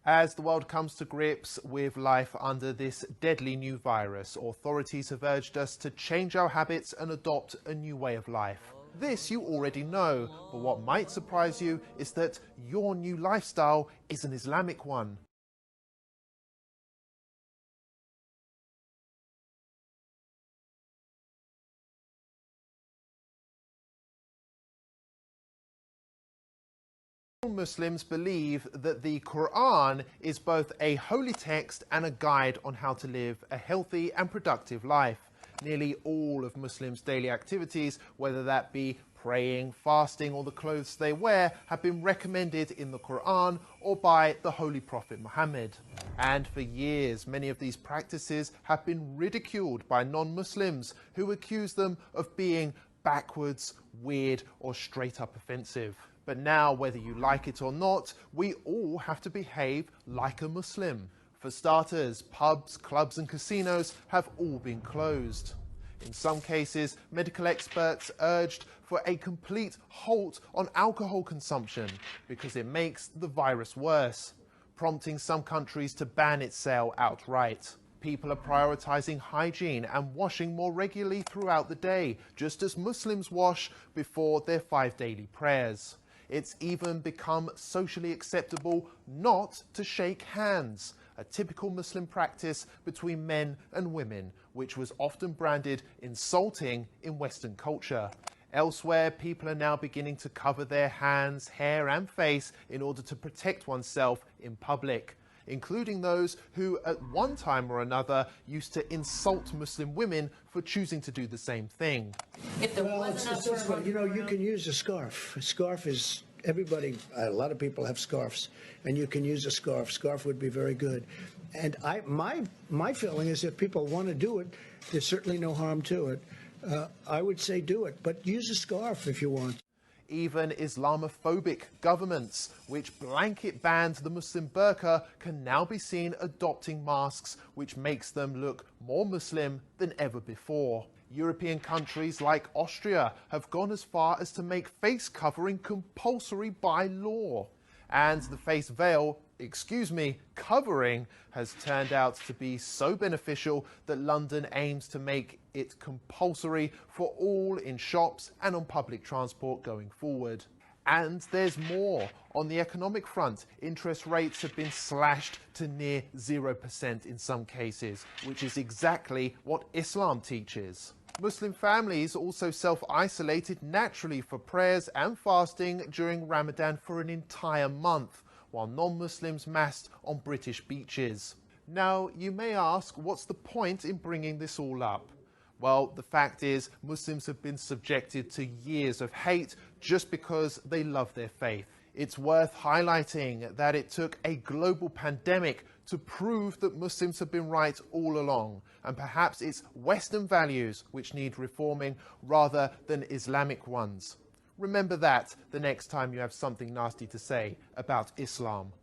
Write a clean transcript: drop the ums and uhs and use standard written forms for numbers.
As the world comes to grips with life under this deadly new virus, authorities have urged us to change our habits and adopt a new way of life. This you already know, but what might surprise you is that your new lifestyle is an Islamic one. Muslims believe that the Quran is both a holy text and a guide on how to live a healthy and productive life. Nearly all of Muslims' daily activities, whether that be praying, fasting, or the clothes they wear, have been recommended in the Quran or by the Holy Prophet Muhammad. And for years, many of these practices have been ridiculed by non-Muslims who accuse them of being backwards, weird, or straight up offensive. But now, whether you like it or not, we all have to behave like a Muslim. For starters, pubs, clubs and casinos have all been closed. In some cases, medical experts urged for a complete halt on alcohol consumption because it makes the virus worse, prompting some countries to ban its sale outright. People are prioritizing hygiene and washing more regularly throughout the day, just as Muslims wash before their 5 daily prayers. It's even become socially acceptable not to shake hands, a typical Muslim practice between men and women, which was often branded insulting in Western culture. Elsewhere, people are now beginning to cover their hands, hair and face in order to protect oneself in public, including those who at one time or another used to insult Muslim women for choosing to do the same thing. Well, it's this way. You know, you can use a scarf. A scarf is, everybody, a lot of people have scarves, and you can use a scarf. Scarf would be very good. And my feeling is if people want to do it, there's certainly no harm to it. I would say do it, but use a scarf if you want. Even Islamophobic governments, which blanket banned the Muslim burqa, can now be seen adopting masks, which makes them look more Muslim than ever before. European countries like Austria have gone as far as to make face covering compulsory by law. And the face veil, covering, has turned out to be so beneficial that London aims to make it compulsory for all in shops and on public transport going forward. And there's more. On the economic front, interest rates have been slashed to near 0% in some cases, which is exactly what Islam teaches. Muslim families also self-isolated naturally for prayers and fasting during Ramadan for an entire month, while non-Muslims massed on British beaches. Now, you may ask, what's the point in bringing this all up? Well, the fact is, Muslims have been subjected to years of hate just because they love their faith. It's worth highlighting that it took a global pandemic to prove that Muslims have been right all along, and perhaps it's Western values which need reforming rather than Islamic ones. Remember that the next time you have something nasty to say about Islam.